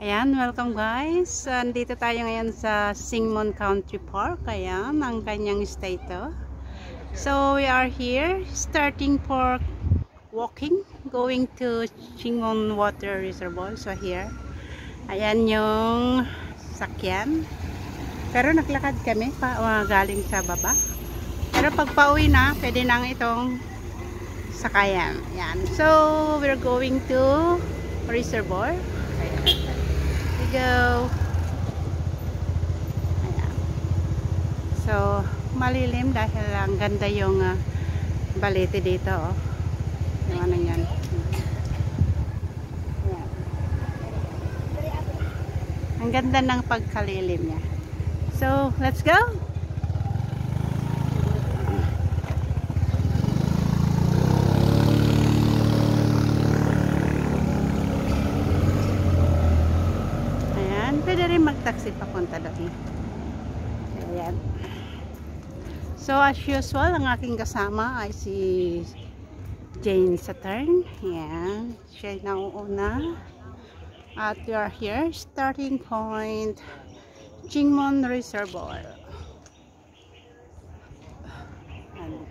Ayan, welcome guys. Andito tayo ngayon sa Singmon Country Park. Ayan, ang kanyang state to. So, we are here starting for walking, going to Singmon Water Reservoir. So, here. Ayan yung sakyan. Pero naglakad kami galing sa baba. Pero pag pauwi na, pwede nang itong sakayan. Ayan. So, we're going to reservoir. Ayan. Go. Ayan. So, malilim dahil ang ganda yung balete dito. Oh. Yung ano yan. Ayan. Ang ganda ng pagkalilim niya. So, let's go. Pwede rin mag-taxi papunta doon. Ayan. So, as usual, ang aking kasama ay si Jane Saturn. Ayan. Siya ay nauuna. At we are here, starting point, Singmon Reservoir. Ayan.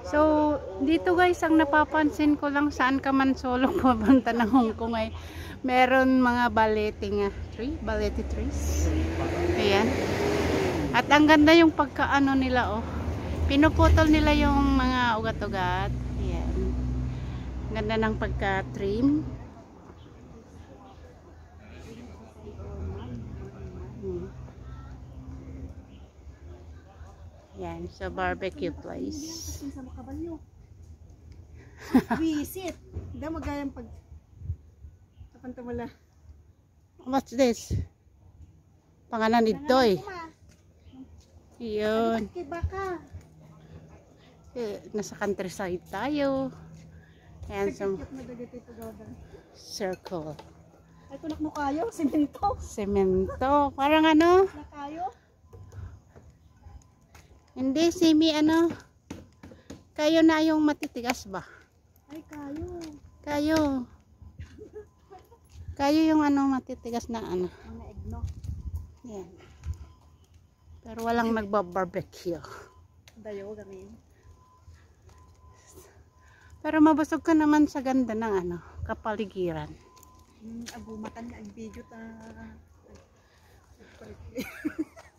So, dito guys, ang napapansin ko lang saan ka man solo pupunta ng Hong Kong ay meron mga balete trees. Ayan. At ang ganda yung pagkaano nila, oh. Pinuputol nila yung mga ugat-ugat. Ayan. Ganda ng pagka-trim. Yan, sa barbecue place. Visit. Hindi magayang pag wala. What's this? Pangalan ni Doy. Yun. Nasa countryside tayo. Ayan, sa circle. Ay, kunak mo kayo. Semento. Semento. Parang ano? Nakayo. Hindi, kayo na yung matitigas ba? Ay, kayo. Kayo yung matitigas na ano. Mga egno. Yan. Pero walang nagba-barbecue. Dayo, gamin. Pero mabusog ka naman sa ganda ng kapaligiran. Agumatan na ang video ta.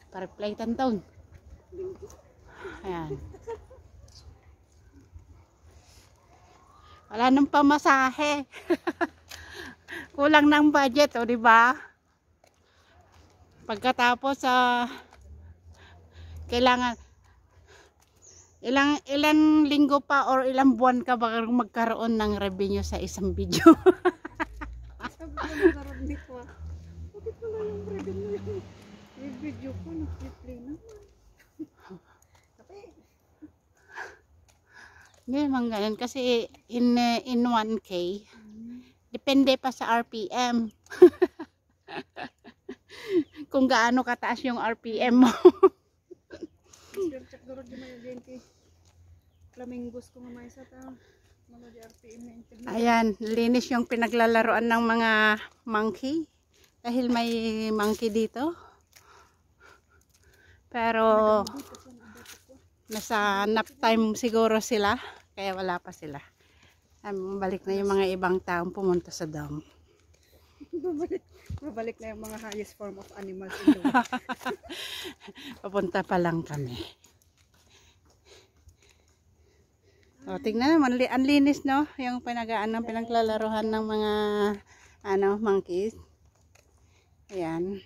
Para-play taon. Ayan. Wala nang pamasahe. Kulang ng budget, o, di ba? Pagkatapos kailangan ilang linggo pa or ilang buwan ka bago magkaroon ng revenue sa isang video. Bakit wala yung revenue yung video ko nag-play na? Hindi naman ganun kasi in 1K depende pa sa RPM. Kung gaano kataas yung RPM mo. Ayan, linis yung pinaglalaroan ng mga monkey dahil may monkey dito. Pero nasa nap time siguro sila. Kaya wala pa sila. Balik na yung mga ibang taong pumunta sa dam. Babalik na yung mga highest form of animals in the world. Papunta pa lang kami. O, tingnan naman, ang linis, no? Yung pinaglalaruhan ng mga monkeys. Ayan.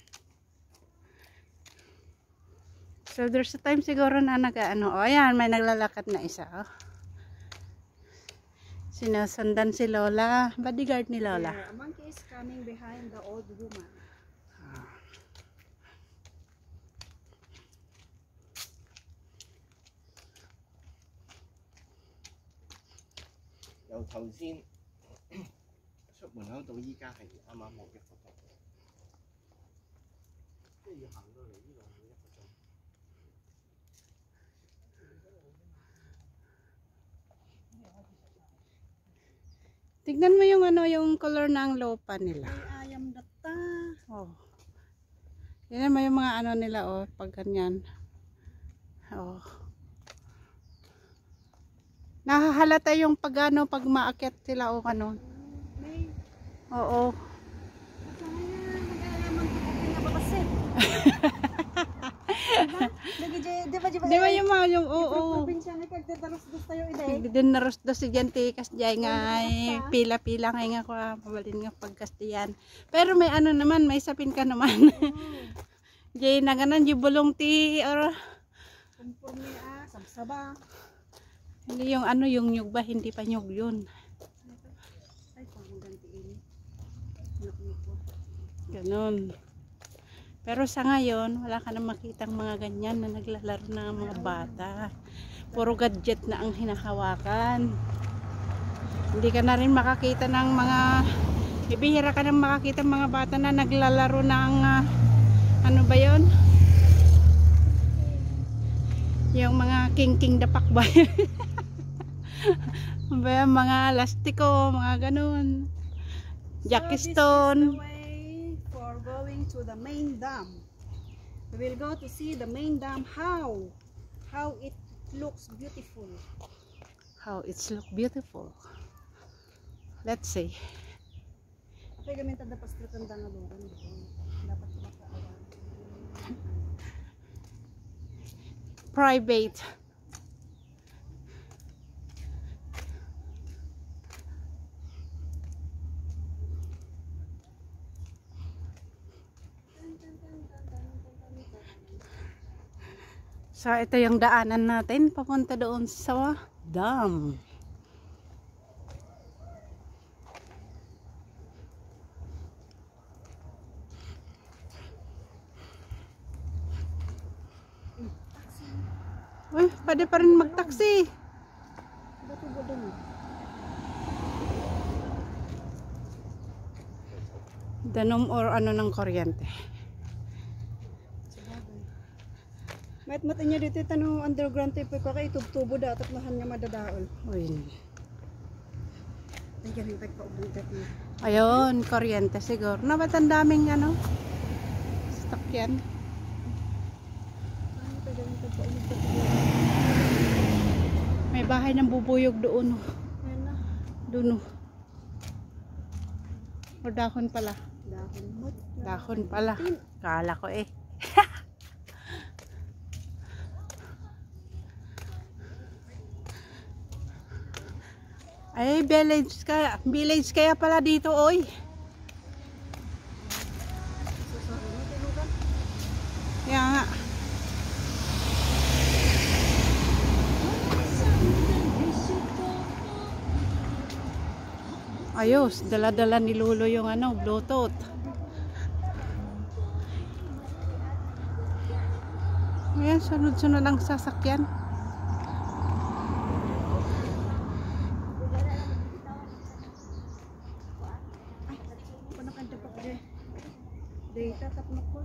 So, there's a time siguro na ayan, may naglalakad na isa, oh. Sinusundan si Lola, bodyguard ni Lola. A monkey is coming behind the old woman.由頭先出門口到依家係啱啱冇1個鐘，即係要行到嚟呢度要1個鐘。Tignan mo yung ano, yung color ng lupa nila. Ay, ayam data. Oh. Tignan mo yung mga ano nila, oh, pag ganyan. Oh. Nahahalata yung pag ano, pag maakyat sila o ano. May, Oo. kasama niya, mag-aalaman ko kung pinapapasit. Diba? Di ba yung mga yung, oo. Probinsya nga kagdadaros-dos tayo iday. Din naros do si Janti kas jay nga pila-pila nga ko mabalin nga pagkastiyan. Pero may ano naman, may sapin ka naman. Jay na ganan yung bulong ti or Conforme sabsaba. hindi yung ano yung nyug ba, hindi pa nyug yun. Ay, parang gantiin. Ganon. Pero sa ngayon, wala ka na makitang mga ganyan na naglalaro ng mga bata. Puro gadget na ang hinahawakan. Hindi ka na rin makakita ng mga, ibihira ka na makakita ng mga bata na naglalaro ng, ano ba yon? Yung mga king dapak ba? Mga lastiko, mga ganon. Jackie Stone. For going to the main dam. We will go to see the main dam how it looks beautiful. How it's look beautiful. Let's see. Kaya gamintan na pastrutan nga lugan. Dapat makaawan. Private. So ito yung daanan natin papunta doon sa dam. Uy, pwede pa rin magtaksi. Bato ba doon? Danom or ano ng kuryente. Mat niya dito tanong underground tape ko kay tubo da at mahan niya madadaol. Uy. Ay galing tag pa ubang tape niya. Ayun, kuryente siguro. Na ba't ang daming ano? Stock yan. Ano pa galing tag pa ubang tape. May bahay ng bubuyog doon. Ayan na. Doon. O dahon pala. Dahon mo. Dahon pala. Kala ko eh. Ay, village kaya pala dito, oy. Kaya nga. Ayos, dala-dala ni Lolo yung ano, Bluetooth. Ayan, sunod-sunod ang sasakyan. Data tapos ko.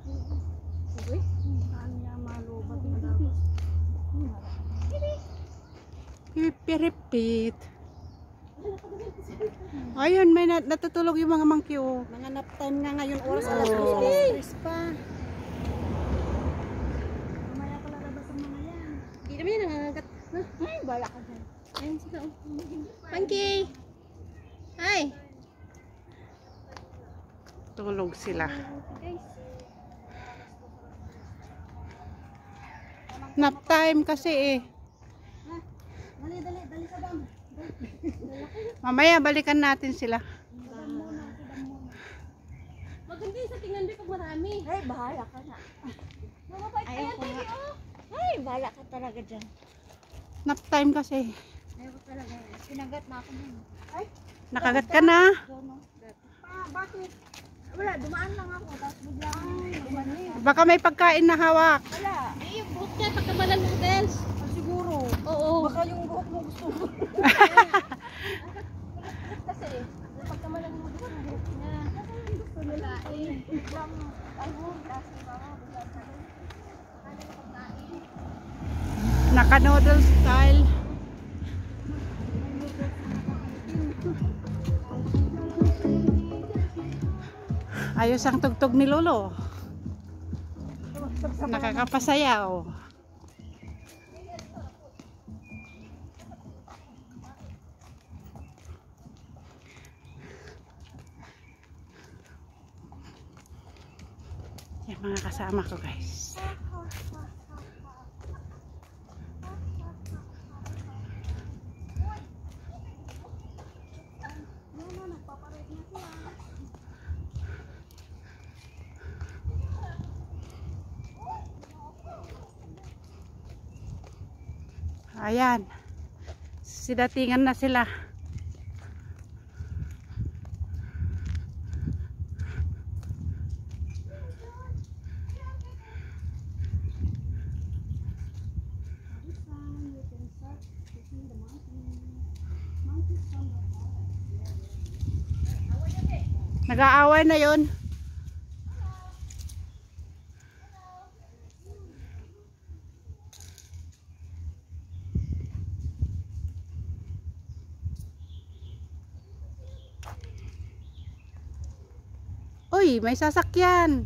Uy, saan niya malubat na dapat. Pipiripit. Ayun, may natutulog yung mga monkey, oh. Mga nap time nga ngayon oras alas 2 alas 3 pa. Mamaya pala labas ang mga yan. Hindi naman yan nangangagat. Ay, bala ka dyan. Ayun sila. Monkey! Hi! Tulog sila. Nap time kasi eh. Dali sa dam. Mamaya balikan natin sila. Maganda yung sa tingnan din pag marami. Ay, bahala ka na. Ayaw ko nga. Ay, bahala ka talaga dyan. Nap time kasi. Ayaw ko talaga. Pinagat na ako nun. Ay, Nakagat ka na. bakit? Wala, dumaan lang ako. Tapos biglang dumanin. Baka may pagkain na hawak. Wala. Eh, yung buhok niya, pagkamalan ng dels. Siguro. Oo. Baka yung buhok mo gusto mo. Kasi, pagkamalan mo din ang buhok niya. Gusto nila eh. Biglang, ano, kasi baka biglang Naka-noodle style. Ayos ang tugtog ni Lolo. Nakakapasayaw. Yan mga kasama ko guys. Ayan. Sidatingan na sila. Nag-aaway na yun. Uy, may sasakyan.